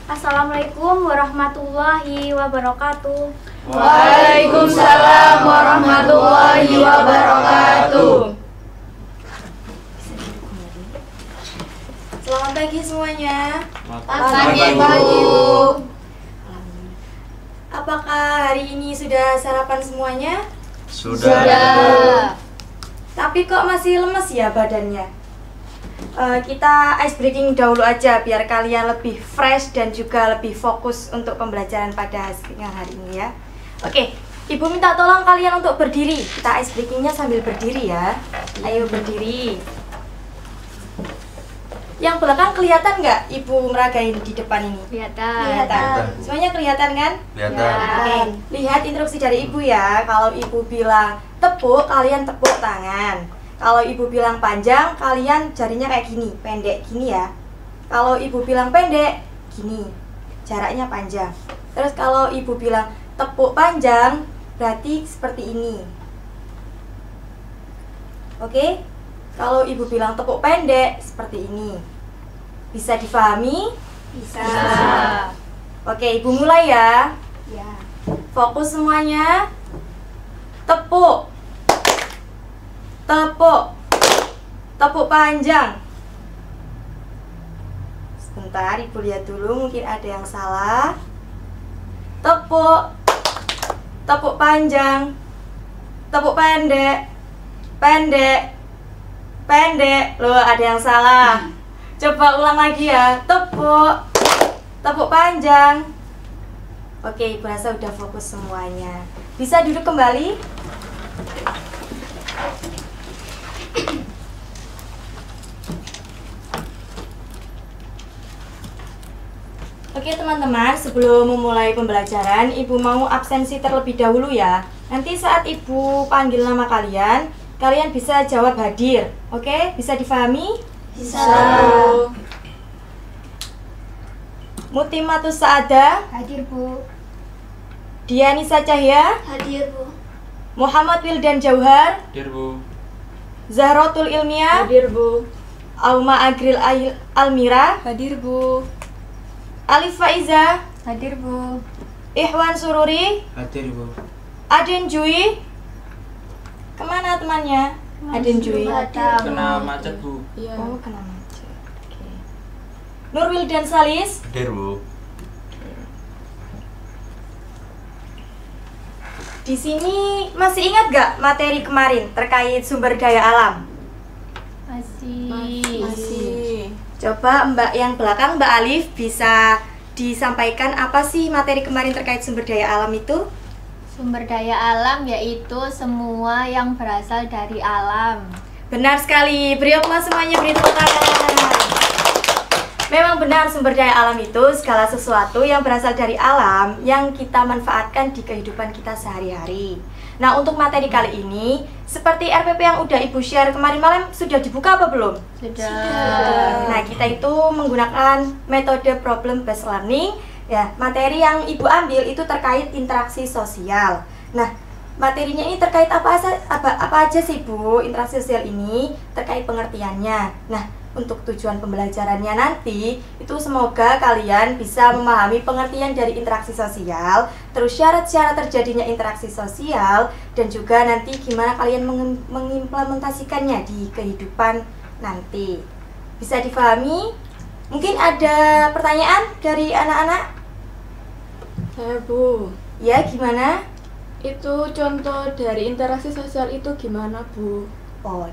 Assalamualaikum warahmatullahi wabarakatuh. Waalaikumsalam warahmatullahi wabarakatuh. Selamat pagi semuanya. Pagi, Bu. Apakah hari ini sudah sarapan semuanya? Sudah. Tapi kok masih lemes ya badannya? Kita ice breaking dahulu aja biar kalian lebih fresh dan juga lebih fokus untuk pembelajaran pada siang hari ini ya. Oke, Ibu minta tolong kalian untuk berdiri. Kita ice breakingnya sambil berdiri ya. Ayo berdiri. Yang belakang kelihatan nggak Ibu meragain di depan ini? Kelihatan. Semuanya kelihatan kan? Kelihatan. Oke, lihat instruksi dari Ibu ya. Kalau Ibu bilang tepuk, kalian tepuk tangan. Kalau Ibu bilang panjang, kalian jarinya kayak gini, pendek gini ya. Kalau Ibu bilang pendek, gini, jaraknya panjang. Terus kalau Ibu bilang tepuk panjang, berarti seperti ini. Oke? Kalau Ibu bilang tepuk pendek, seperti ini. Bisa difahami? Bisa. Oke, Ibu mulai ya. Ya. Fokus semuanya. Tepuk. Tepuk. Tepuk panjang. Sebentar, Ibu lihat dulu, mungkin ada yang salah. Tepuk. Tepuk panjang. Tepuk pendek. Pendek. Pendek. Loh, ada yang salah. Coba ulang lagi ya. Tepuk. Tepuk panjang. Oke, Ibu rasa udah fokus semuanya. Bisa duduk kembali? Oke teman-teman, sebelum memulai pembelajaran, Ibu mau absensi terlebih dahulu ya. Nanti saat Ibu panggil nama kalian, kalian bisa jawab hadir. Oke, bisa difahami? Bisa. Mutimatus Saada, Hadir, Bu. Dianisa Cahya, Hadir, Bu. Muhammad Wildan Jauhar, Hadir, Bu. Zahrotul Ilmiah, Hadir, Bu. Auma Agril Almira, Hadir, Bu. Alif Faiza, Hadir, Bu. Ihwan Sururi, Hadir, Bu. Aden Jui. Kemana temannya? Aden Jui. Kena macet, Bu. Oh, kena macet. Oke. Nurwil dan Salis. Hadir, Bu. Di sini masih ingat gak materi kemarin terkait sumber daya alam? Masih. Coba Mbak yang belakang, Mbak Alif, bisa disampaikan apa sih materi kemarin terkait sumber daya alam itu? Sumber daya alam yaitu semua yang berasal dari alam. Benar sekali, beri aplaus semuanya, beri tepuk tangan. Memang benar, sumber daya alam itu segala sesuatu yang berasal dari alam yang kita manfaatkan di kehidupan kita sehari-hari. Nah, untuk materi kali ini, seperti RPP yang udah Ibu share kemarin malam, sudah dibuka apa belum? Sudah. Nah, kita itu menggunakan metode problem based learning. Ya, materi yang Ibu ambil itu terkait interaksi sosial. Nah, materinya ini terkait apa aja sih Bu? Interaksi sosial ini terkait pengertiannya. Nah, untuk tujuan pembelajarannya nanti itu semoga kalian bisa memahami pengertian dari interaksi sosial, terus syarat-syarat terjadinya interaksi sosial, dan juga nanti gimana kalian mengimplementasikannya di kehidupan nanti. Bisa difahami? Mungkin ada pertanyaan dari anak-anak? Saya Bu, Ya, gimana? itu contoh dari interaksi sosial itu gimana Bu? Oh,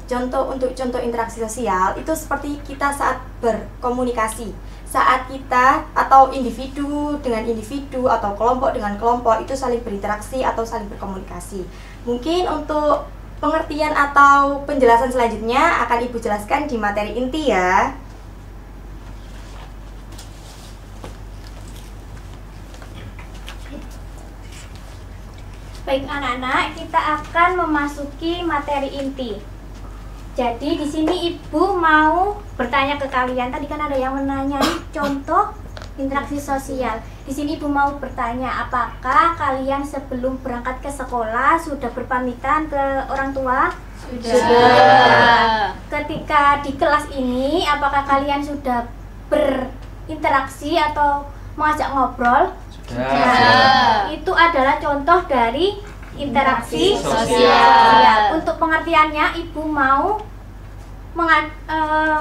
untuk contoh interaksi sosial itu seperti kita saat berkomunikasi. Saat kita atau individu dengan individu atau kelompok dengan kelompok itu saling berinteraksi atau saling berkomunikasi. Mungkin untuk pengertian atau penjelasan selanjutnya akan Ibu jelaskan di materi inti ya. Baik anak-anak, kita akan memasuki materi inti. Jadi di sini Ibu mau bertanya ke kalian. Tadi kan ada yang menanyai contoh interaksi sosial. Di sini Ibu mau bertanya, apakah kalian sebelum berangkat ke sekolah sudah berpamitan ke orang tua? Sudah. Ketika di kelas ini, apakah kalian sudah berinteraksi atau mengajak ngobrol. Sudah. Nah, itu adalah contoh dari interaksi Sosial. sosial. Untuk pengertiannya, Ibu mau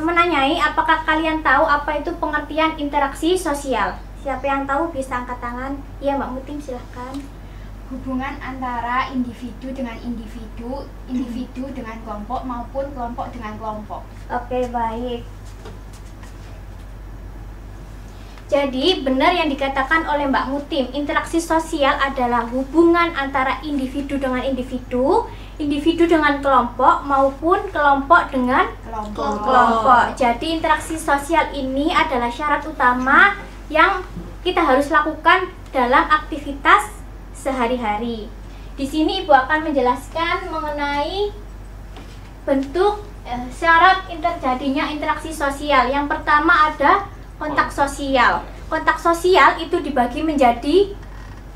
menanyai apakah kalian tahu apa itu pengertian interaksi sosial? Siapa yang tahu bisa angkat tangan. Ya, Mbak Mutim, silahkan. Hubungan antara individu dengan individu, individu dengan kelompok maupun kelompok dengan kelompok. Oke, baik. Jadi benar yang dikatakan oleh Mbak Mutim, interaksi sosial adalah hubungan antara individu dengan individu, individu dengan kelompok maupun kelompok dengan kelompok. Jadi interaksi sosial ini adalah syarat utama yang kita harus lakukan dalam aktivitas sehari-hari. Di sini Ibu akan menjelaskan mengenai bentuk syarat terjadinya interaksi sosial. Yang pertama ada kontak sosial. Kontak sosial itu dibagi menjadi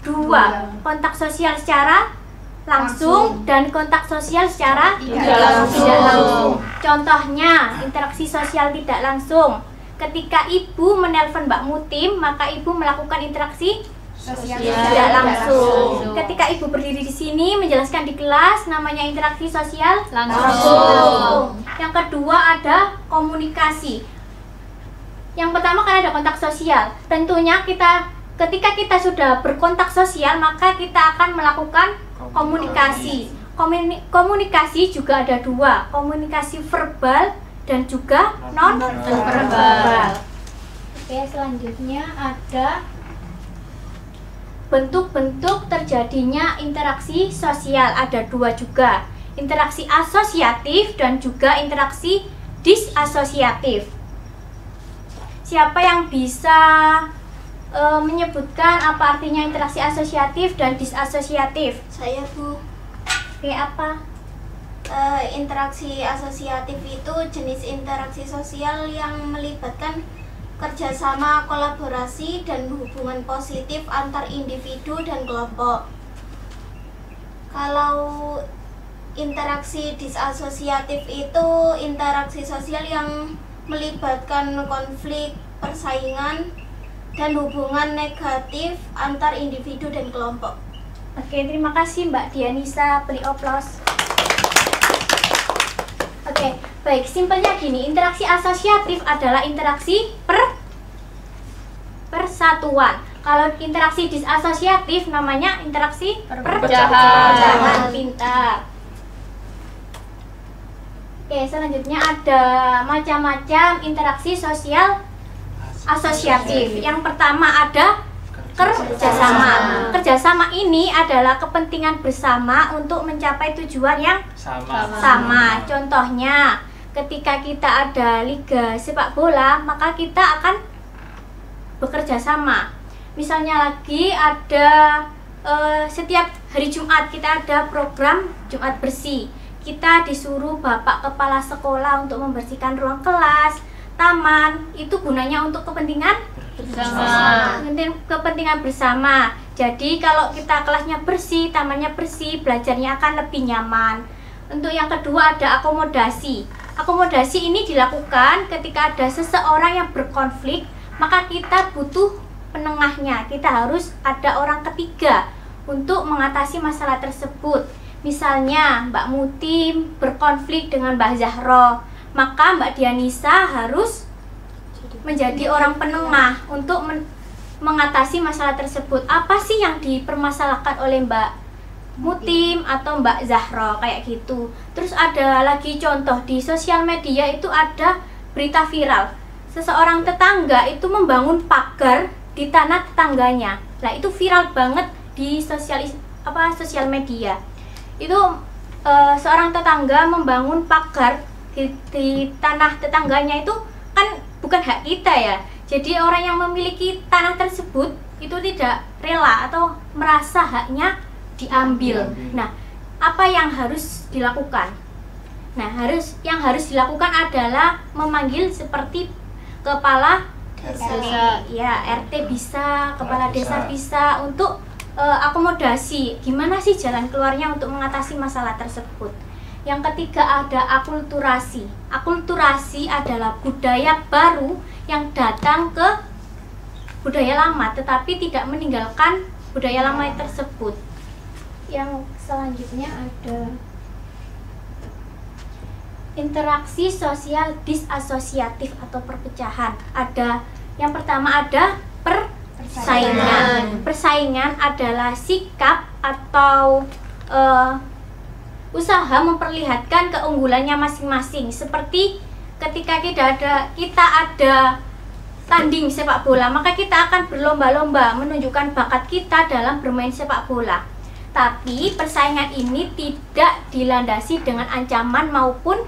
dua. Kontak sosial secara langsung dan kontak sosial secara tidak langsung. Contohnya, interaksi sosial tidak langsung. Ketika Ibu menelpon Mbak Mutim, maka Ibu melakukan interaksi sosial tidak langsung. Ketika Ibu berdiri di sini menjelaskan di kelas, namanya interaksi sosial langsung. Yang kedua ada komunikasi. Yang pertama kan ada kontak sosial. Tentunya ketika kita sudah berkontak sosial, maka kita akan melakukan komunikasi. Komunikasi juga ada dua, komunikasi verbal dan juga non verbal. Oke, selanjutnya ada bentuk-bentuk terjadinya interaksi sosial. Ada dua juga, interaksi asosiatif dan juga interaksi disasosiatif. Siapa yang bisa menyebutkan apa artinya interaksi asosiatif dan disasosiatif? Saya, Bu. Oke, apa? Interaksi asosiatif itu jenis interaksi sosial yang melibatkan kerjasama, kolaborasi, dan hubungan positif antar individu dan kelompok. Kalau interaksi disasosiatif itu interaksi sosial yang melibatkan konflik, persaingan, dan hubungan negatif antar individu dan kelompok. Oke, terima kasih Mbak Dianisa, beri oplos. Oke, baik, simpelnya gini, interaksi asosiatif adalah interaksi persatuan. Kalau interaksi disasosiatif namanya interaksi perpecahan. Pintar. Oke, selanjutnya ada macam-macam interaksi sosial asosiatif. Yang pertama ada kerjasama. Kerjasama ini adalah kepentingan bersama untuk mencapai tujuan yang sama. Contohnya, ketika kita ada liga sepak bola, maka kita akan bekerja sama. Misalnya lagi ada setiap hari Jumat kita ada program Jumat bersih. Kita disuruh Bapak Kepala Sekolah untuk membersihkan ruang kelas, taman. Itu gunanya untuk kepentingan bersama. Kepentingan bersama. Jadi kalau kita kelasnya bersih, tamannya bersih, belajarnya akan lebih nyaman. Untuk yang kedua ada akomodasi. Akomodasi ini dilakukan ketika ada seseorang yang berkonflik, maka kita butuh penengahnya. Kita harus ada orang ketiga untuk mengatasi masalah tersebut. Misalnya Mbak Mutim berkonflik dengan Mbak Zahro, maka Mbak Dianisa harus menjadi orang penengah untuk mengatasi masalah tersebut. Apa sih yang dipermasalahkan oleh Mbak Mutim atau Mbak Zahro, kayak gitu. Terus ada lagi contoh di sosial media itu ada berita viral. Seseorang tetangga itu membangun pagar di tanah tetangganya. Nah, itu viral banget di sosial media. Itu seorang tetangga membangun pagar di tanah tetangganya, itu kan bukan hak kita ya. Jadi orang yang memiliki tanah tersebut itu tidak rela atau merasa haknya diambil. Nah, apa yang harus dilakukan? Nah, yang harus dilakukan adalah memanggil seperti kepala desa, ya RT bisa, kepala desa bisa, untuk akomodasi. Gimana sih jalan keluarnya untuk mengatasi masalah tersebut? Yang ketiga ada akulturasi. Akulturasi adalah budaya baru yang datang ke budaya lama tetapi tidak meninggalkan budaya lama tersebut. Yang selanjutnya ada interaksi sosial disasosiatif atau perpecahan. Ada yang pertama ada persaingan. Persaingan adalah sikap atau usaha memperlihatkan keunggulannya masing-masing. Seperti ketika kita ada tanding sepak bola, maka kita akan berlomba-lomba menunjukkan bakat kita dalam bermain sepak bola. Tapi persaingan ini tidak dilandasi dengan ancaman maupun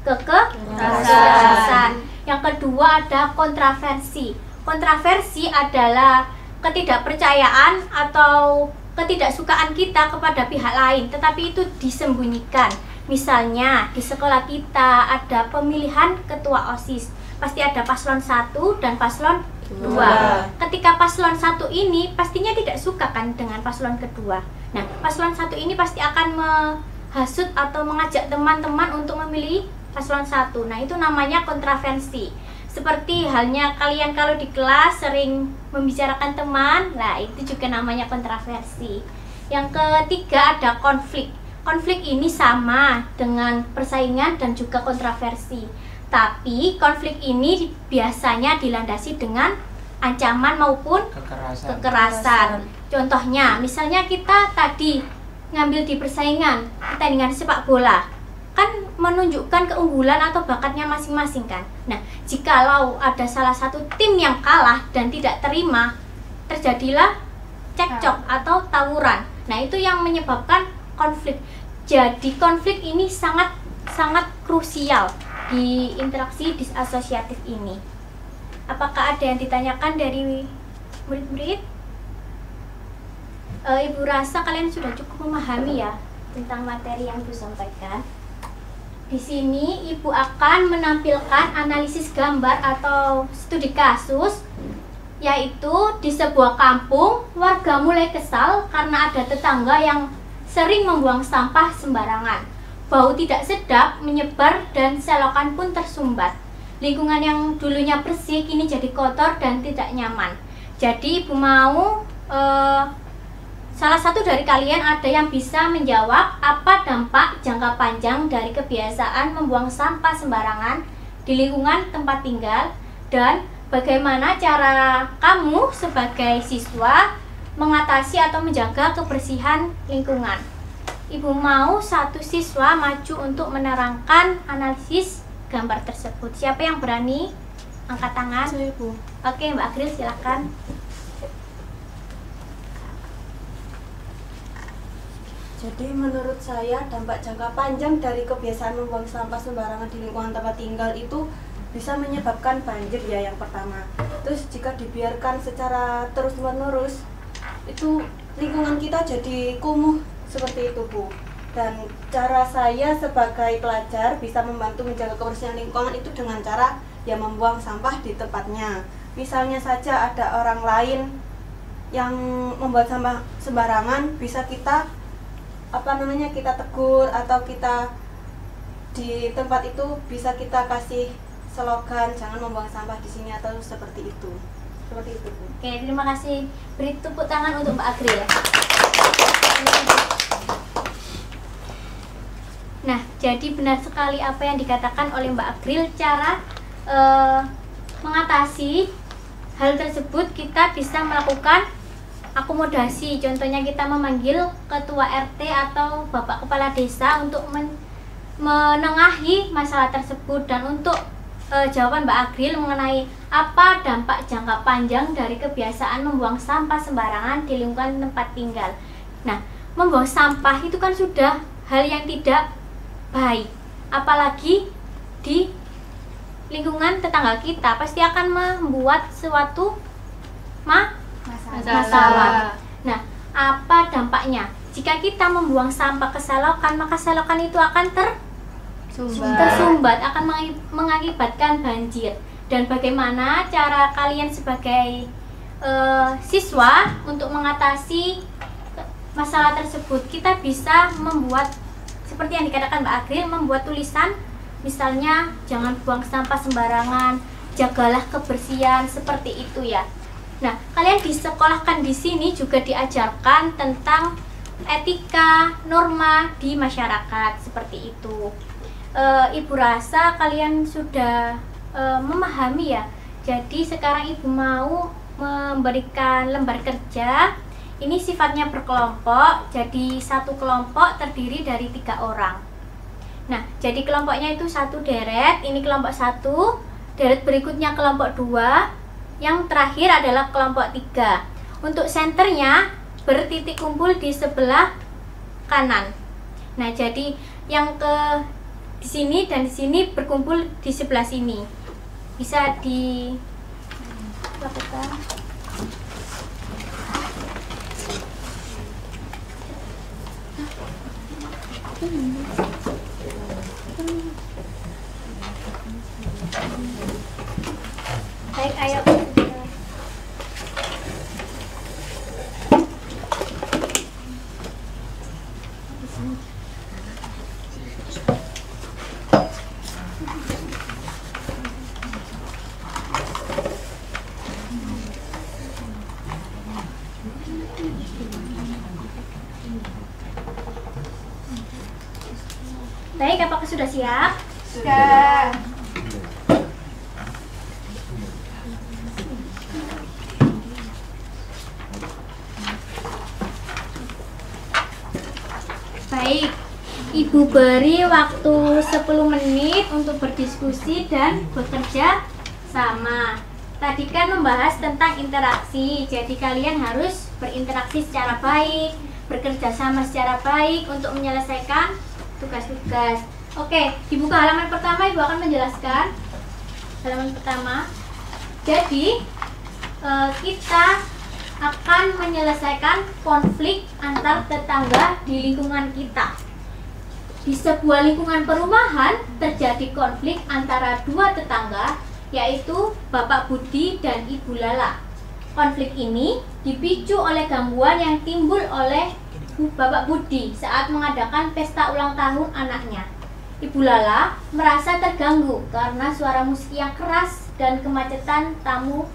kekerasan. Yang kedua ada kontroversi. Kontroversi adalah ketidakpercayaan atau ketidaksukaan kita kepada pihak lain, tetapi itu disembunyikan. Misalnya di sekolah kita ada pemilihan ketua OSIS, pasti ada paslon 1 dan paslon 2. Ketika paslon 1 ini pastinya tidak suka kan dengan paslon kedua. Nah, paslon 1 ini pasti akan menghasut atau mengajak teman-teman untuk memilih paslon 1. Nah, itu namanya kontroversi. Seperti halnya kalian kalau di kelas sering membicarakan teman, nah itu juga namanya kontroversi. Yang ketiga ada konflik. Konflik ini sama dengan persaingan dan juga kontroversi. Tapi konflik ini biasanya dilandasi dengan ancaman maupun kekerasan. Contohnya, misalnya kita tadi ngambil di pertandingan sepak bola, kan menunjukkan keunggulan atau bakatnya masing-masing kan. Nah, jikalau ada salah satu tim yang kalah dan tidak terima, terjadilah cekcok atau tawuran. Nah, itu yang menyebabkan konflik. Jadi konflik ini sangat krusial di interaksi disasosiatif ini. Apakah ada yang ditanyakan dari murid-murid? Ibu rasa kalian sudah cukup memahami ya tentang materi yang Ibu sampaikan. Di sini Ibu akan menampilkan analisis gambar atau studi kasus, yaitu di sebuah kampung warga mulai kesal karena ada tetangga yang sering membuang sampah sembarangan. Bau tidak sedap menyebar dan selokan pun tersumbat. Lingkungan yang dulunya bersih kini jadi kotor dan tidak nyaman. Jadi Ibu mau salah satu dari kalian ada yang bisa menjawab apa dampak jangka panjang dari kebiasaan membuang sampah sembarangan di lingkungan tempat tinggal, dan bagaimana cara kamu sebagai siswa mengatasi atau menjaga kebersihan lingkungan. Ibu mau satu siswa maju untuk menerangkan analisis gambar tersebut. Siapa yang berani? Angkat tangan. Saya, Bu. Oke, Mbak Agril silakan. Jadi menurut saya dampak jangka panjang dari kebiasaan membuang sampah sembarangan di lingkungan tempat tinggal itu bisa menyebabkan banjir ya, yang pertama. Terus jika dibiarkan secara terus-menerus, itu lingkungan kita jadi kumuh seperti itu, Bu. Dan cara saya sebagai pelajar bisa membantu menjaga kebersihan lingkungan itu dengan cara ya membuang sampah di tempatnya. Misalnya saja ada orang lain yang membuat sampah sembarangan, bisa kita kita tegur, atau kita di tempat itu bisa kita kasih slogan jangan membuang sampah di sini, atau seperti itu. Seperti itu, Bu. Oke, terima kasih. Beri tepuk tangan untuk Mbak Agril. Nah, jadi benar sekali apa yang dikatakan oleh Mbak Agril. Cara mengatasi hal tersebut kita bisa melakukan akomodasi. Contohnya kita memanggil ketua RT atau bapak kepala desa untuk menengahi masalah tersebut. Dan untuk jawaban Mbak Agril mengenai apa dampak jangka panjang dari kebiasaan membuang sampah sembarangan di lingkungan tempat tinggal. Nah, membuang sampah itu kan sudah hal yang tidak baik, apalagi di lingkungan tetangga kita pasti akan membuat suatu masalah. Nah, apa dampaknya? Jika kita membuang sampah ke selokan, maka selokan itu akan tersumbat, akan mengakibatkan banjir. Dan bagaimana cara kalian sebagai siswa untuk mengatasi masalah tersebut? Kita bisa membuat seperti yang dikatakan Mbak Agril, membuat tulisan misalnya jangan buang sampah sembarangan, jagalah kebersihan, seperti itu ya. Nah, kalian disekolahkan di sini juga diajarkan tentang etika, norma di masyarakat, seperti itu. Ibu rasa kalian sudah memahami ya. Jadi sekarang Ibu mau memberikan lembar kerja. Ini sifatnya berkelompok, jadi satu kelompok terdiri dari 3 orang. Nah, jadi kelompoknya itu satu deret, ini kelompok 1, deret berikutnya kelompok 2, yang terakhir adalah kelompok 3. Untuk senternya bertitik kumpul di sebelah kanan. Nah, jadi yang di sini dan di sini berkumpul di sebelah sini. Bisa dilakukan. Baik, ayo. Baik, apakah sudah siap? Sudah. Baik, Ibu beri waktu 10 menit untuk berdiskusi dan bekerja sama. Tadi kan membahas tentang interaksi, jadi kalian harus berinteraksi secara baik, bekerja sama secara baik untuk menyelesaikan tugas-tugas. Oke, dibuka halaman pertama, Ibu akan menjelaskan halaman pertama. Jadi kita akan menyelesaikan konflik antar tetangga di lingkungan kita. Di sebuah lingkungan perumahan terjadi konflik antara 2 tetangga, yaitu Bapak Budi dan Ibu Lala. Konflik ini dipicu oleh gangguan yang timbul oleh Bapak Budi saat mengadakan pesta ulang tahun anaknya. Ibu Lala merasa terganggu karena suara musik yang keras dan kemacetan tamu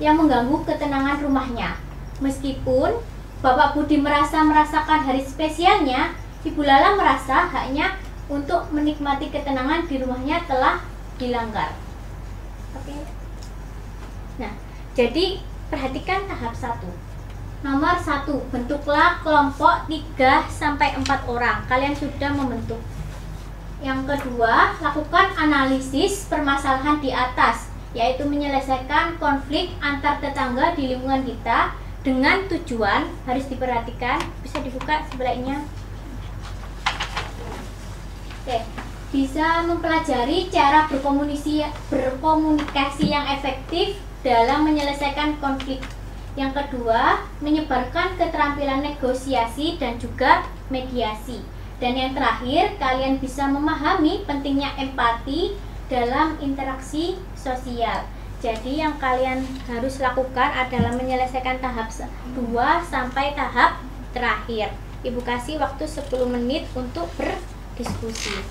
yang mengganggu ketenangan rumahnya. Meskipun Bapak Budi merasakan hari spesialnya, Ibu Lala merasa haknya untuk menikmati ketenangan di rumahnya telah dilanggar. Nah, jadi perhatikan tahap 1. Nomor 1, bentuklah kelompok 3-4 orang. Kalian sudah membentuk. Yang kedua, lakukan analisis permasalahan di atas, yaitu menyelesaikan konflik antar tetangga di lingkungan kita dengan tujuan, harus diperhatikan, bisa dibuka sebelahnya. Oke, bisa mempelajari cara berkomunikasi yang efektif dalam menyelesaikan konflik. Yang kedua, menyebarkan keterampilan negosiasi dan juga mediasi. Dan yang terakhir, kalian bisa memahami pentingnya empati dalam interaksi sosial. Jadi yang kalian harus lakukan adalah menyelesaikan tahap 2 sampai tahap terakhir. Ibu kasih waktu 10 menit untuk berdiskusi.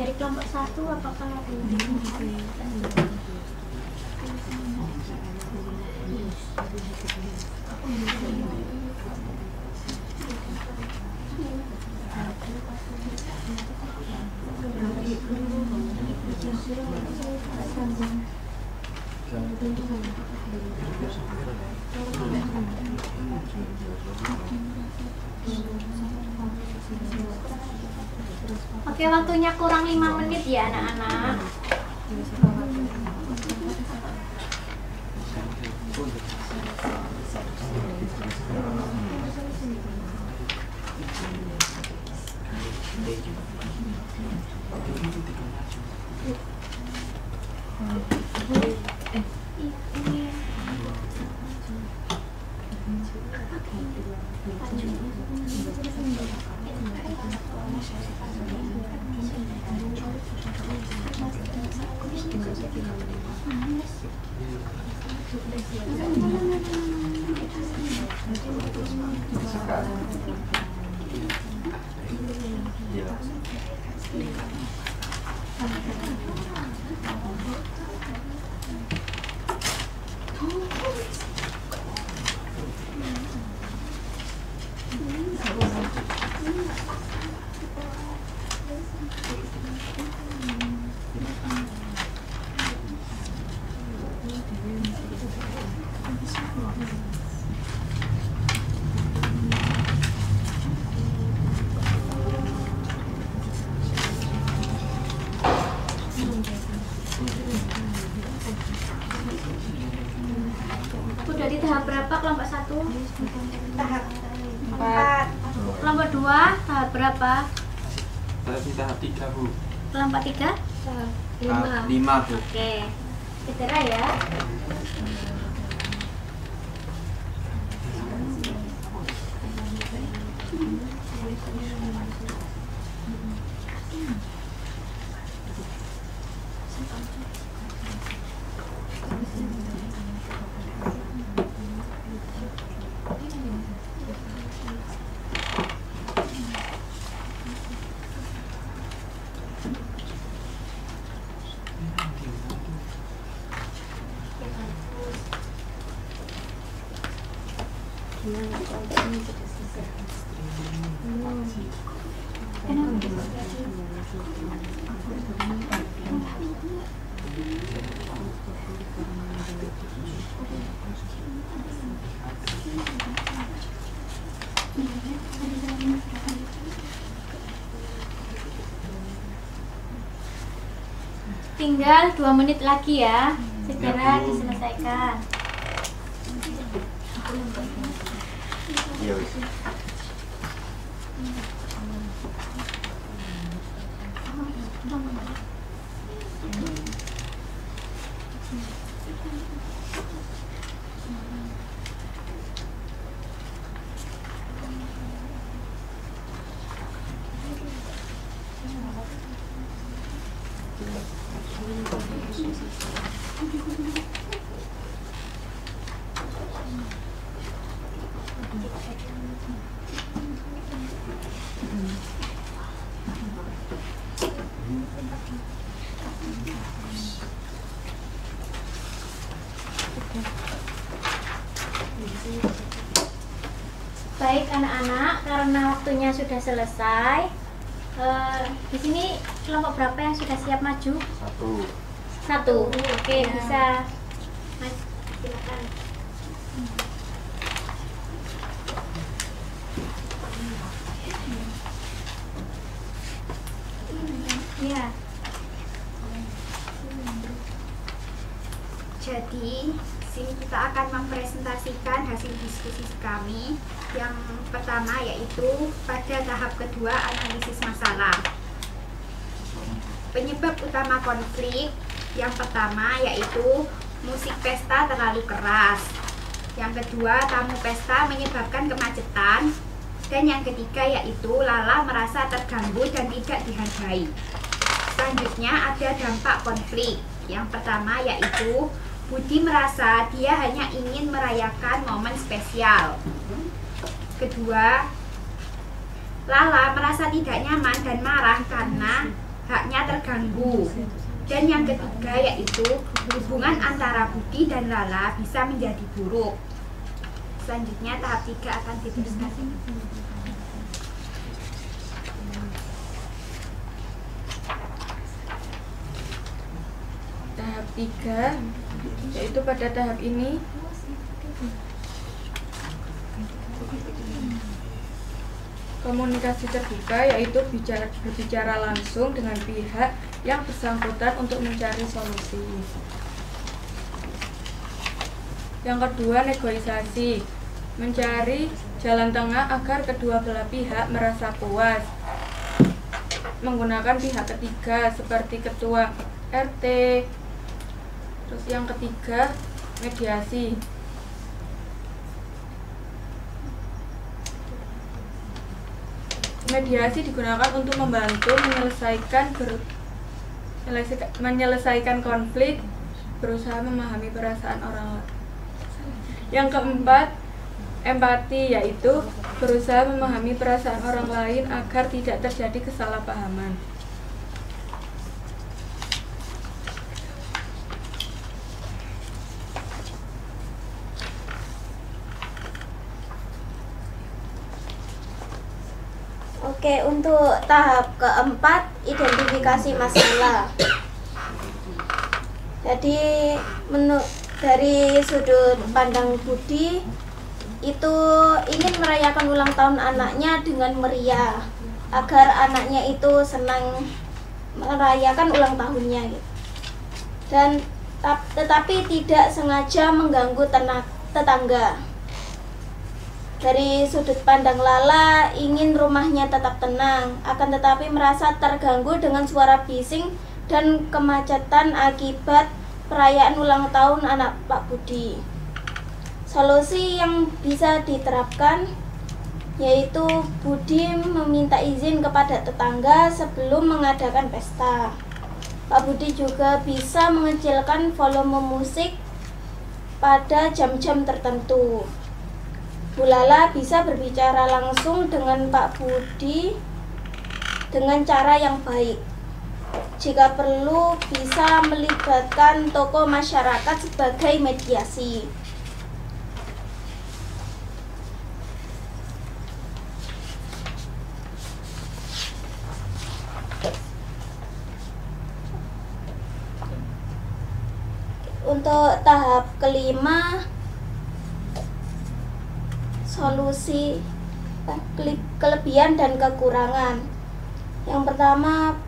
Dari kelompok 1 apakah ada? Oke, waktunya kurang 5 menit ya anak-anak. Udah di tahap berapa kelompok 1? Tahap 4. Kelompok 2 tahap berapa? Berarti tahap 3, Bu. Kelompok 3? Tahap 5, Bu. Oke. Segera ya. Tinggal 2 menit lagi ya. Segera diselesaikan. Iya, wis. Baik anak-anak, karena waktunya sudah selesai. Di sini kelompok berapa yang sudah siap maju? 1. Oke, bisa. Mas, silakan. Ya. Jadi, sini kita akan mempresentasikan hasil diskusi kami. Yang pertama yaitu pada tahap kedua analisis masalah. Penyebab utama konflik yang pertama yaitu musik pesta terlalu keras. Yang kedua, tamu pesta menyebabkan kemacetan. Dan yang ketiga yaitu Lala merasa terganggu dan tidak dihargai. Selanjutnya ada dampak konflik. Yang pertama yaitu Budi merasa dia hanya ingin merayakan momen spesial. Kedua, Lala merasa tidak nyaman dan marah karena haknya terganggu. Dan yang ketiga yaitu hubungan antara Budi dan Lala bisa menjadi buruk. Selanjutnya tahap 3 akan diteruskan. Tahap 3 yaitu pada tahap ini komunikasi terbuka, yaitu berbicara langsung dengan pihak yang bersangkutan untuk mencari solusi. Yang kedua, negosiasi, mencari jalan tengah agar kedua belah pihak merasa puas, menggunakan pihak ketiga seperti ketua RT. Terus yang ketiga, mediasi. Mediasi digunakan untuk membantu menyelesaikan konflik, berusaha memahami perasaan orang lain. Yang keempat, empati, yaitu berusaha memahami perasaan orang lain agar tidak terjadi kesalahpahaman. Oke, untuk tahap keempat, identifikasi masalah. Jadi, dari sudut pandang Budi, itu ingin merayakan ulang tahun anaknya dengan meriah, agar anaknya itu senang merayakan ulang tahunnya, gitu. Dan tetapi tidak sengaja mengganggu tetangga. Dari sudut pandang Lala, ingin rumahnya tetap tenang, akan tetapi merasa terganggu dengan suara bising dan kemacetan akibat perayaan ulang tahun anak Pak Budi. Solusi yang bisa diterapkan yaitu Budi meminta izin kepada tetangga sebelum mengadakan pesta. Pak Budi juga bisa mengecilkan volume musik pada jam-jam tertentu. Bu Lala bisa berbicara langsung dengan Pak Budi dengan cara yang baik. Jika perlu, bisa melibatkan tokoh masyarakat sebagai mediasi. Untuk tahap kelima, solusi kelebihan dan kekurangan. Yang pertama,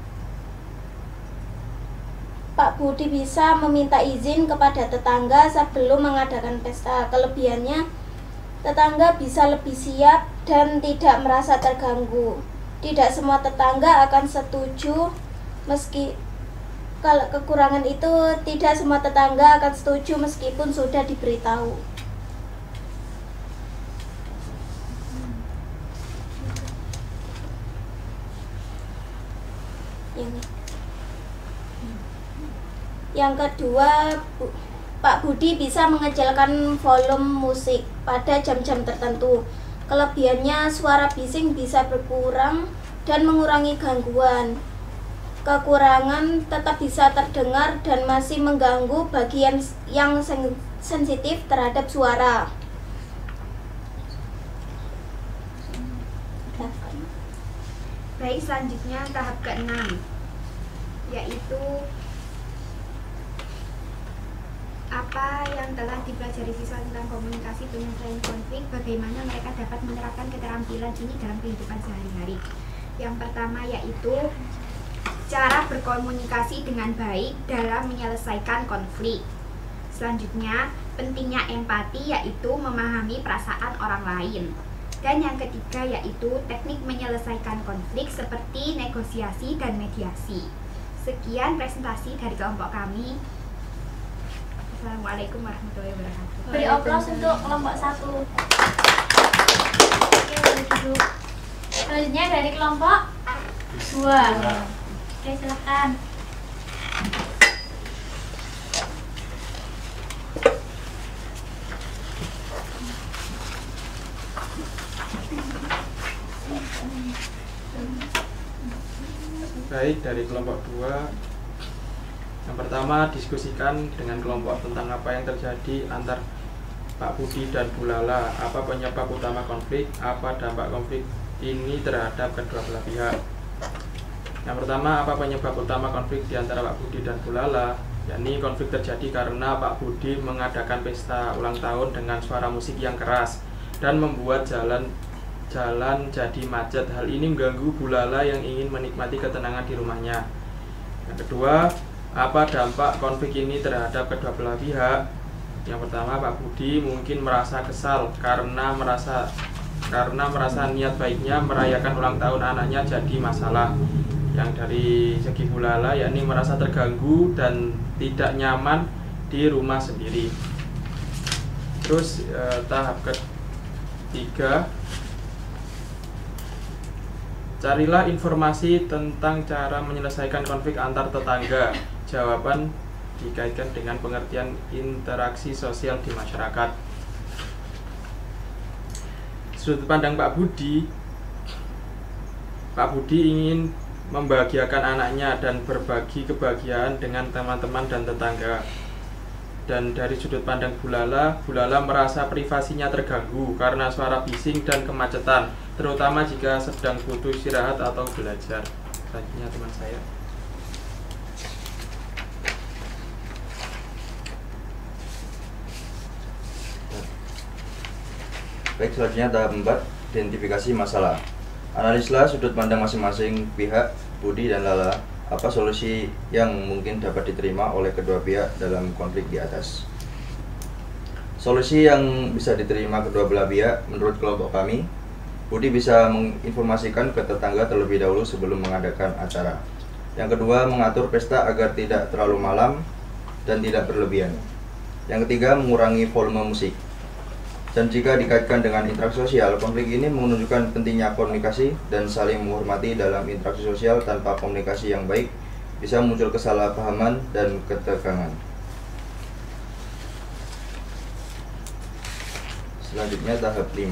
Pak Budi bisa meminta izin kepada tetangga sebelum mengadakan pesta. Kelebihannya, tetangga bisa lebih siap dan tidak merasa terganggu. Tidak semua tetangga akan setuju, meski kalau kekurangan itu tidak semua tetangga akan setuju meskipun sudah diberitahu. Yang kedua, Pak Budi bisa mengecilkan volume musik pada jam-jam tertentu. Kelebihannya, suara bising bisa berkurang dan mengurangi gangguan. Kekurangan, tetap bisa terdengar dan masih mengganggu bagian yang sensitif terhadap suara. Baik, selanjutnya tahap ke-6, yaitu apa yang telah dipelajari siswa tentang komunikasi penyelesaian konflik, bagaimana mereka dapat menerapkan keterampilan ini dalam kehidupan sehari-hari. Yang pertama yaitu cara berkomunikasi dengan baik dalam menyelesaikan konflik. Selanjutnya, pentingnya empati yaitu memahami perasaan orang lain. Dan yang ketiga yaitu teknik menyelesaikan konflik seperti negosiasi dan mediasi. Sekian presentasi dari kelompok kami. Assalamualaikum warahmatullahi wabarakatuh. Beri aplaus untuk kelompok 1. Oke, duduk. Selanjutnya dari kelompok 2. Oke, silakan. Baik, dari kelompok 2. Yang pertama, diskusikan dengan kelompok tentang apa yang terjadi antar Pak Budi dan Bu Lala. Apa penyebab utama konflik? Apa dampak konflik ini terhadap kedua belah pihak? Yang pertama, apa penyebab utama konflik di antara Pak Budi dan Bu Lala? Yakni konflik terjadi karena Pak Budi mengadakan pesta ulang tahun dengan suara musik yang keras dan membuat jalan jadi macet. Hal ini mengganggu Bu Lala yang ingin menikmati ketenangan di rumahnya. Yang kedua, apa dampak konflik ini terhadap kedua belah pihak? Yang pertama, Pak Budi mungkin merasa kesal karena merasa niat baiknya merayakan ulang tahun anaknya jadi masalah. Yang dari segi Bu Lala yakni merasa terganggu dan tidak nyaman di rumah sendiri. Terus tahap ketiga, carilah informasi tentang cara menyelesaikan konflik antar tetangga. Jawaban dikaitkan dengan pengertian interaksi sosial di masyarakat. Sudut pandang Pak Budi ingin membahagiakan anaknya dan berbagi kebahagiaan dengan teman-teman dan tetangga. Dan dari sudut pandang Bu Lala merasa privasinya terganggu karena suara bising dan kemacetan, terutama jika sedang butuh istirahat atau belajar. Selanjutnya teman saya. Baik, selanjutnya tahap 4, identifikasi masalah. Analislah sudut pandang masing-masing pihak, Budi dan Lala. Apa solusi yang mungkin dapat diterima oleh kedua pihak dalam konflik di atas? Solusi yang bisa diterima kedua belah pihak menurut kelompok kami, Budi bisa menginformasikan ke tetangga terlebih dahulu sebelum mengadakan acara. Yang kedua, mengatur pesta agar tidak terlalu malam dan tidak berlebihan. Yang ketiga, mengurangi volume musik. Dan jika dikaitkan dengan interaksi sosial, konflik ini menunjukkan pentingnya komunikasi dan saling menghormati. Dalam interaksi sosial tanpa komunikasi yang baik bisa muncul kesalahpahaman dan ketegangan. Selanjutnya tahap 5.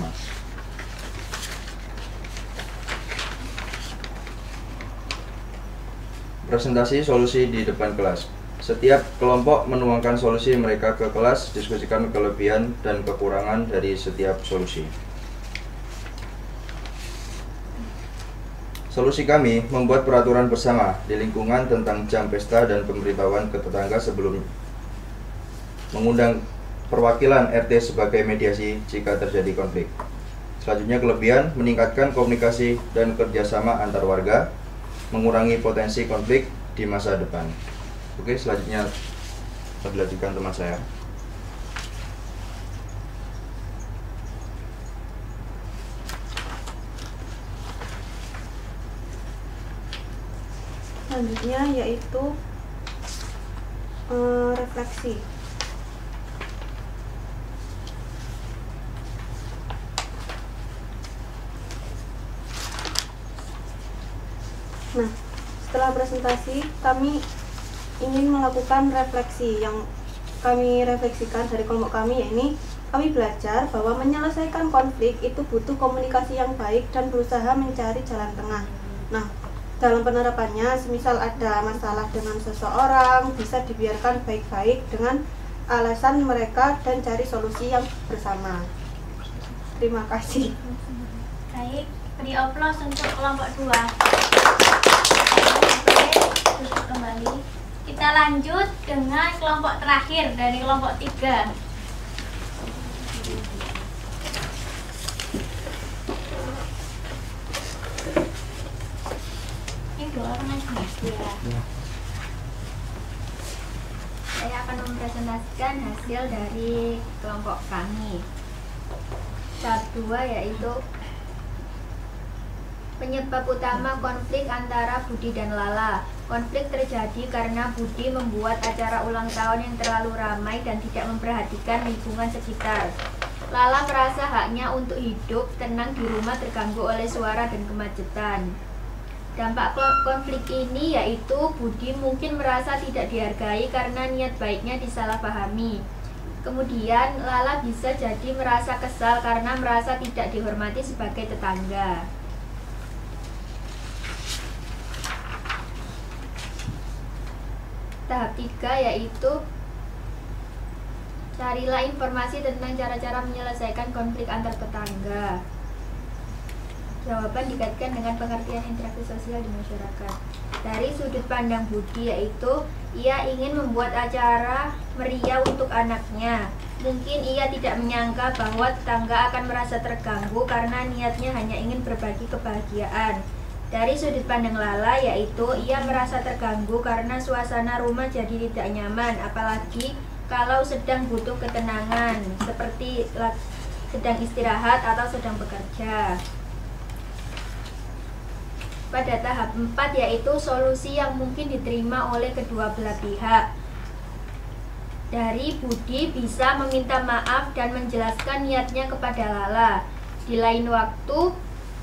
Presentasi solusi di depan kelas. Setiap kelompok menuangkan solusi mereka ke kelas, diskusikan kelebihan dan kekurangan dari setiap solusi. Solusi kami membuat peraturan bersama di lingkungan tentang jam pesta dan pemberitahuan ke tetangga sebelum mengundang perwakilan RT sebagai mediasi jika terjadi konflik. Selanjutnya kelebihan, meningkatkan komunikasi dan kerjasama antar warga, mengurangi potensi konflik di masa depan. Oke, selanjutnya dilanjutkan teman saya. Selanjutnya yaitu refleksi. Nah, setelah presentasi kami ingin melakukan refleksi. Yang kami refleksikan dari kelompok kami yakni kami belajar bahwa menyelesaikan konflik itu butuh komunikasi yang baik dan berusaha mencari jalan tengah. Nah, dalam penerapannya, semisal ada masalah dengan seseorang, bisa dibiarkan baik-baik dengan alasan mereka dan cari solusi yang bersama. Terima kasih. Baik, beri aplaus untuk kelompok 2. Oke, kembali. Kita lanjut dengan kelompok terakhir dari kelompok 3. Ini orang aja. Ya. Saya akan mempresentasikan hasil dari kelompok kami. Tahap 2 yaitu penyebab utama konflik antara Budi dan Lala. Konflik terjadi karena Budi membuat acara ulang tahun yang terlalu ramai dan tidak memperhatikan lingkungan sekitar. Lala merasa haknya untuk hidup tenang di rumah terganggu oleh suara dan kemacetan. Dampak konflik ini yaitu Budi mungkin merasa tidak dihargai karena niat baiknya disalahpahami. Kemudian Lala bisa jadi merasa kesal karena merasa tidak dihormati sebagai tetangga. Tahap 3 yaitu carilah informasi tentang cara-cara menyelesaikan konflik antar tetangga. Jawaban dikaitkan dengan pengertian interaksi sosial di masyarakat. Dari sudut pandang Budi yaitu ia ingin membuat acara meriah untuk anaknya. Mungkin ia tidak menyangka bahwa tetangga akan merasa terganggu karena niatnya hanya ingin berbagi kebahagiaan. Dari sudut pandang Lala yaitu ia merasa terganggu karena suasana rumah jadi tidak nyaman, apalagi kalau sedang butuh ketenangan seperti sedang istirahat atau sedang bekerja. Pada tahap 4 yaitu solusi yang mungkin diterima oleh kedua belah pihak. Dari Budi bisa meminta maaf dan menjelaskan niatnya kepada Lala. Di lain waktu,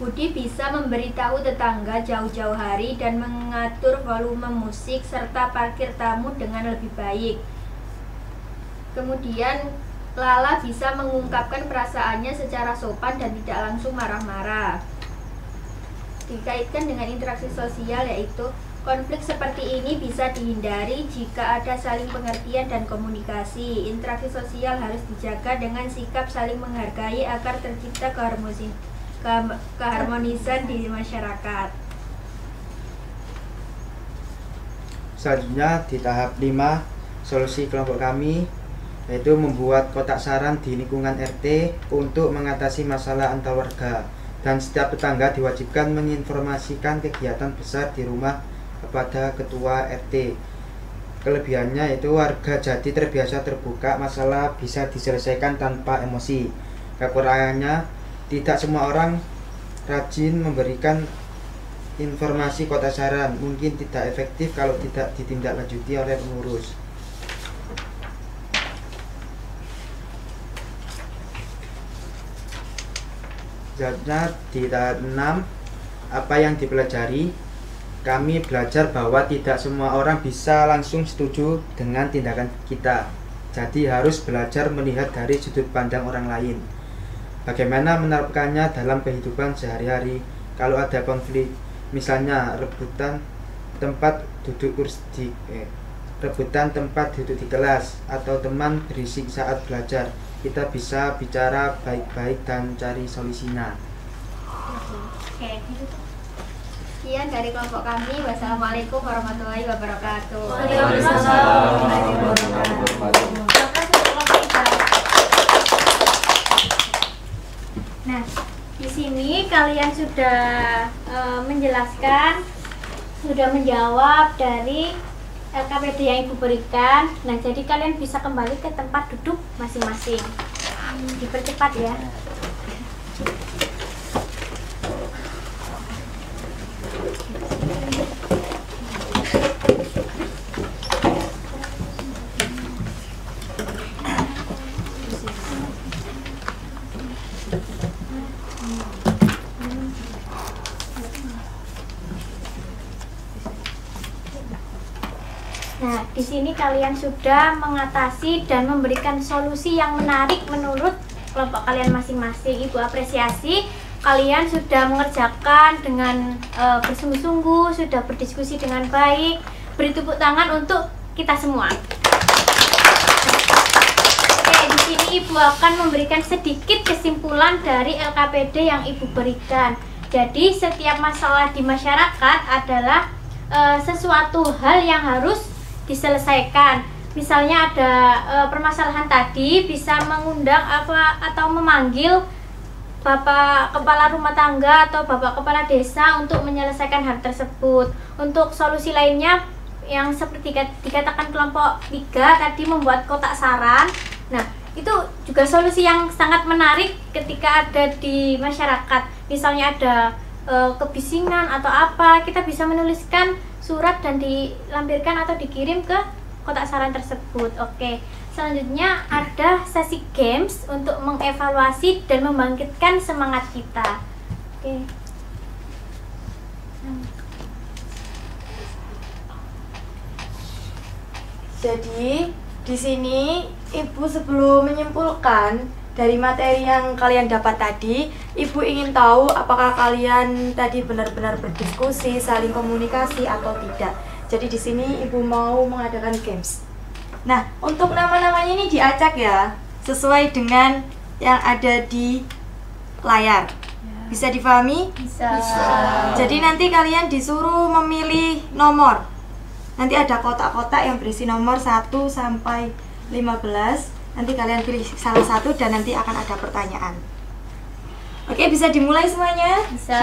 Budi bisa memberitahu tetangga jauh-jauh hari dan mengatur volume musik serta parkir tamu dengan lebih baik. Kemudian Lala bisa mengungkapkan perasaannya secara sopan dan tidak langsung marah-marah. Dikaitkan dengan interaksi sosial yaitu konflik seperti ini bisa dihindari jika ada saling pengertian dan komunikasi. Interaksi sosial harus dijaga dengan sikap saling menghargai agar tercipta keharmonisan di masyarakat. Selanjutnya di tahap 5 solusi kelompok kami yaitu membuat kotak saran di lingkungan RT untuk mengatasi masalah antar warga. Dan setiap tetangga diwajibkan menginformasikan kegiatan besar di rumah kepada ketua RT. Kelebihannya yaitu warga jadi terbiasa terbuka, masalah bisa diselesaikan tanpa emosi. Kekurangannya, tidak semua orang rajin memberikan informasi kotak saran, mungkin tidak efektif kalau tidak ditindaklanjuti oleh pengurus. Selanjutnya di tahap 6, apa yang dipelajari? Kami belajar bahwa tidak semua orang bisa langsung setuju dengan tindakan kita. Jadi harus belajar melihat dari sudut pandang orang lain. Bagaimana menerapkannya dalam kehidupan sehari-hari kalau ada konflik, misalnya rebutan tempat duduk di kelas atau teman berisik saat belajar. Kita bisa bicara baik-baik dan cari solusinya. Oke. Sekian dari kelompok kami. Wassalamualaikum warahmatullahi wabarakatuh. Nah, di sini kalian sudah menjelaskan, sudah menjawab dari LKPD yang Ibu berikan. Nah, jadi kalian bisa kembali ke tempat duduk masing-masing. Dipercepat ya. Nah, di sini kalian sudah mengatasi dan memberikan solusi yang menarik menurut kelompok kalian masing-masing. Ibu apresiasi kalian sudah mengerjakan dengan bersungguh-sungguh, sudah berdiskusi dengan baik. Beri tepuk tangan untuk kita semua. Oke, di sini Ibu akan memberikan sedikit kesimpulan dari LKPD yang Ibu berikan. Jadi, setiap masalah di masyarakat adalah sesuatu hal yang harus diselesaikan. Misalnya ada permasalahan tadi, bisa mengundang atau memanggil Bapak Kepala Rumah Tangga atau Bapak Kepala Desa untuk menyelesaikan hal tersebut. Untuk solusi lainnya yang seperti dikatakan kelompok 3 tadi, membuat kotak saran. Nah, itu juga solusi yang sangat menarik ketika ada di masyarakat. Misalnya ada kebisingan atau apa, kita bisa menuliskan surat dan dilampirkan atau dikirim ke kotak saran tersebut. Oke. Selanjutnya ada sesi games untuk mengevaluasi dan membangkitkan semangat kita. Oke. Jadi di sini Ibu sebelum menyimpulkan dari materi yang kalian dapat tadi, Ibu ingin tahu apakah kalian tadi benar-benar berdiskusi, saling komunikasi atau tidak. Jadi di sini Ibu mau mengadakan games. Nah, untuk nama-namanya ini diacak ya, sesuai dengan yang ada di layar. Bisa difahami? Bisa. Jadi nanti kalian disuruh memilih nomor. Nanti ada kotak-kotak yang berisi nomor 1 sampai 15. Nanti kalian pilih salah satu dan nanti akan ada pertanyaan. Oke, bisa dimulai semuanya? Bisa.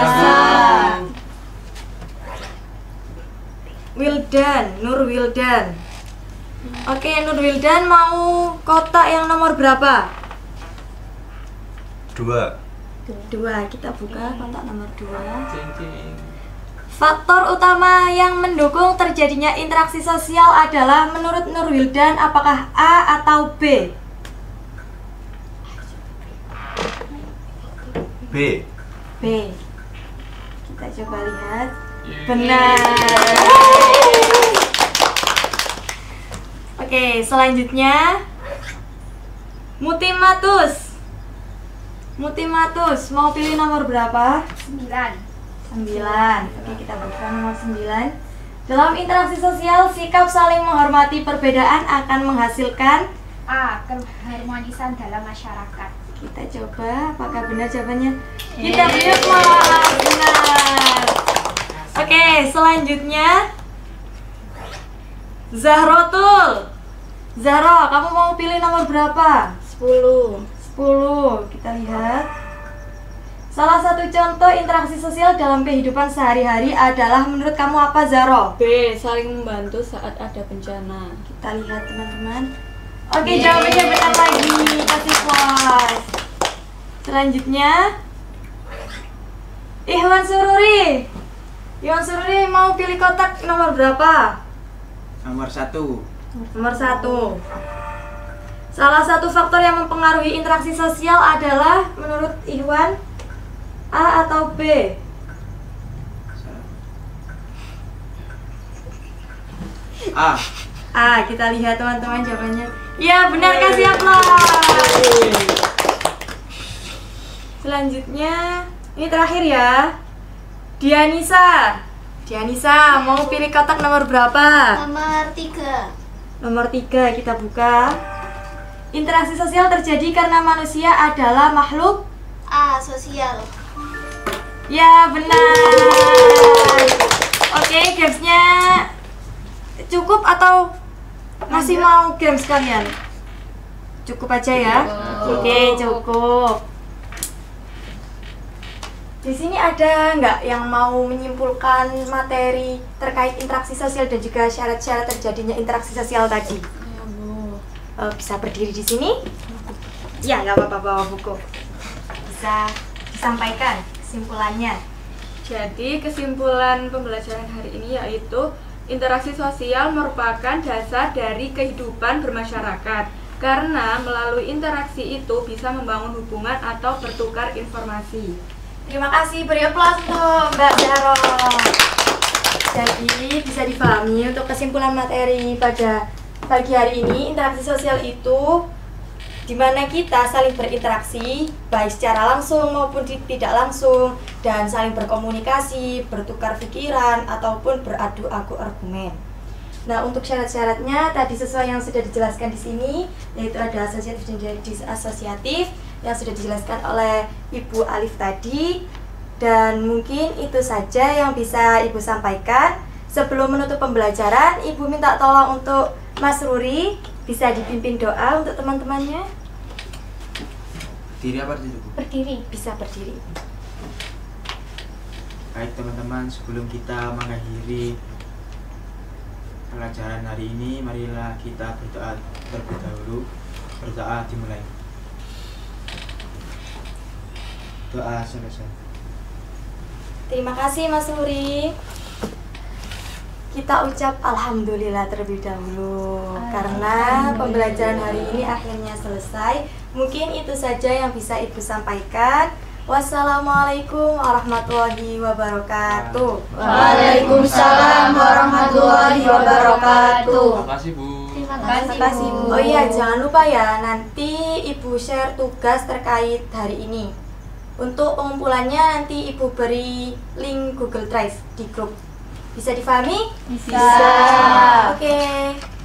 Wildan, Nur Wildan. Oke, Nur Wildan mau kotak yang nomor berapa? 2. 2, kita buka kotak nomor 2. Cing. Faktor utama yang mendukung terjadinya interaksi sosial adalah menurut Nur Wildan apakah A atau B? B. B. Kita coba lihat. Benar. Oke, selanjutnya Mutimatus. Mutimatus mau pilih nomor berapa? 9. 9. Oke, kita buka nomor 9. Dalam interaksi sosial, sikap saling menghormati perbedaan akan menghasilkan A. Keharmonisan dalam masyarakat. Kita coba apakah benar jawabannya. Kita beri applause. Benar. Oke, selanjutnya Zahrotul. Zahro, kamu mau pilih nomor berapa? 10. 10. Kita lihat. Salah satu contoh interaksi sosial dalam kehidupan sehari-hari adalah menurut kamu apa, Zahro? B. Saling membantu saat ada bencana. Kita lihat teman-teman. Oke, jawabannya benar lagi. Kasih puas. Selanjutnya Ikhwan Sururi. Ikhwan Sururi mau pilih kotak nomor berapa? Nomor 1. Nomor 1. Salah satu faktor yang mempengaruhi interaksi sosial adalah menurut Ikhwan A atau B? A. A, kita lihat teman-teman jawabannya. Ya, benar, kasih aplaus. Selanjutnya, ini terakhir ya. Dianisa. Dianisa, mau pilih kotak nomor berapa? Nomor 3. Nomor 3, kita buka. Interaksi sosial terjadi karena manusia adalah makhluk A. Sosial. Ya, benar. Oke, gamesnya cukup atau masih mau games kalian? Cukup aja ya. Oke, cukup. Di sini ada nggak yang mau menyimpulkan materi terkait interaksi sosial dan juga syarat-syarat terjadinya interaksi sosial tadi? Bisa berdiri di sini? Ya, nggak apa-apa, bawa buku. Bisa disampaikan kesimpulannya. Jadi kesimpulan pembelajaran hari ini yaitu interaksi sosial merupakan dasar dari kehidupan bermasyarakat karena melalui interaksi itu bisa membangun hubungan atau bertukar informasi. Terima kasih, beri aplaus untuk Mbak Zahro. Jadi bisa dipahami untuk kesimpulan materi pada pagi hari ini, interaksi sosial itu di mana kita saling berinteraksi baik secara langsung maupun tidak langsung dan saling berkomunikasi, bertukar pikiran ataupun beradu argumen. Nah, untuk syarat-syaratnya tadi sesuai yang sudah dijelaskan di sini, yaitu ada asosiatif dan disasosiatif yang sudah dijelaskan oleh Ibu Alif tadi. Dan mungkin itu saja yang bisa Ibu sampaikan. Sebelum menutup pembelajaran, Ibu minta tolong untuk Mas Ruri bisa dipimpin doa untuk teman-temannya. Berdiri apa berdiri, Bu? Berdiri. Bisa berdiri. Baik teman-teman, sebelum kita mengakhiri pelajaran hari ini, marilah kita berdoa terlebih dahulu. Berdoa dimulai. Doa selesai. Terima kasih Mas Suri. Kita ucap alhamdulillah terlebih dahulu karena pembelajaran hari ini akhirnya selesai. Mungkin itu saja yang bisa Ibu sampaikan. Wassalamualaikum warahmatullahi wabarakatuh. Waalaikumsalam warahmatullahi wabarakatuh. Terima kasih, Bu. Terima Terima kasih Bu. Oh iya, jangan lupa ya, nanti Ibu share tugas terkait hari ini. Untuk pengumpulannya nanti Ibu beri link Google Drive di grup. Bisa difahami? Bisa. Oke.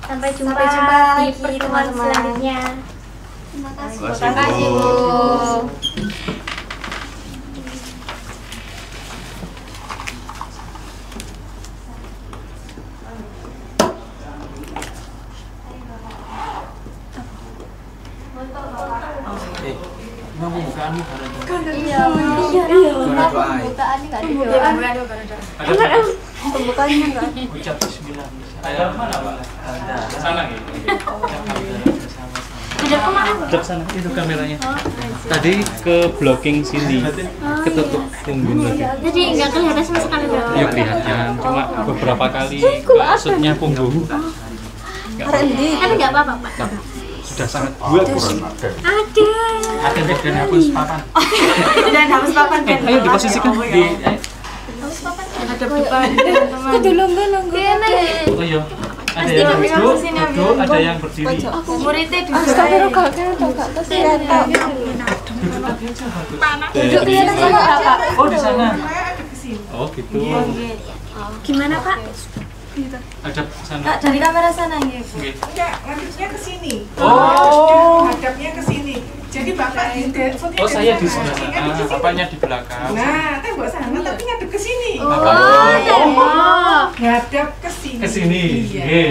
Sampai jumpa, Sampai jumpa di lagi, pertemuan teman-teman. selanjutnya. Terima kasih. Terima kasih, Bu. Emang pembukaan nih Iya. Pembukaannya nggak ada. Pembukaannya nggak ada. ucap bismillah. Ada mana, Pak? Ada. Sana gitu. Ada kemana? Udah sana, itu kameranya. Tadi ke blocking sini, ketutup punggung tadi. Jadi nggak kelihatan sama sekali berapa? Ya kelihatan, cuma beberapa kali maksudnya punggung. Tapi nggak apa-apa, Pak. Sudah sangat bagus. Ada. Ada dan hapus papan. Dan hapus papan kan. Ayo diposisikan di. Ada beban teman-teman. Oh iya. Ada yang duduk, ada yang berdiri. Muridnya duduk. Duduk Kelihatan sama Pak. Oh di sana. Oh gitu. Gimana, Pak? Ada sana. Kak, dari kamera sana ya. Oke. Enggak, ngadepnya ke sini. Oh. Hadapnya ke sini. Jadi Bapak di Oh saya di sebelah sana. Bapaknya di belakang. Nah, tembok sana tapi ngadep ke sini. Oh. Ngadep ke sini. Ke sini. Iya. Oke.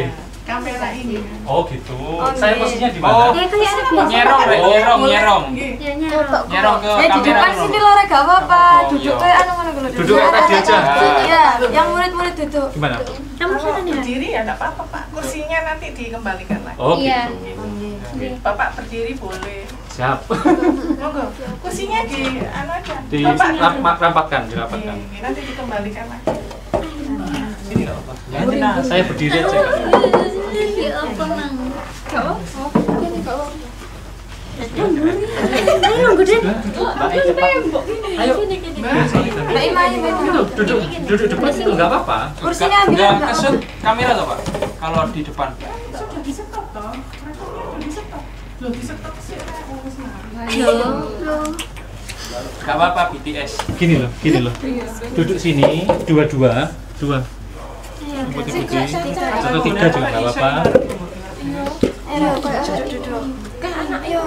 Kamera ini. Oh gitu. Saya posisinya di mana? Ya kelihatan biasa. Nyerong, Rek, nyerong. Nggih. Ya nyerong. Nyerong ke Ya di kamera. depan sini loh, Rek, gak apa-apa. Oh, Duduk iya. kayak anu mana dulu. Duduk kayak tadi aja. Iya, yang murid-murid duduk. Gimana? Kamu Kalau sana nih, Pak? berdiri ya enggak apa-apa, Pak. Kursinya nanti dikembalikan lagi. Oh Iya. gitu. Bapak berdiri boleh. Siap. Monggo. Kursinya di anu aja. Di Bapak rapatkan, dirapatkan. Iya, nanti dikembalikan lagi. Sini nggak apa-apa. Ya, saya berdiri aja. Ya apa, Mang? Ayo nunggu deh. Ayo. Mbak Ima, ayo. Duduk depan itu nggak apa-apa. Kursinya ambil Enggak enggak kesut kamera toh, Pak? Kalau di depan. Sudah disetok toh. Rekornya udah disetok. Loh, disetok sih. Enggak apa-apa BTS. Gini loh. Duduk sini, dua. Putih-putih. Satu tiga juga nggak apa-apa. Ayo, duduk. Kan anak yo.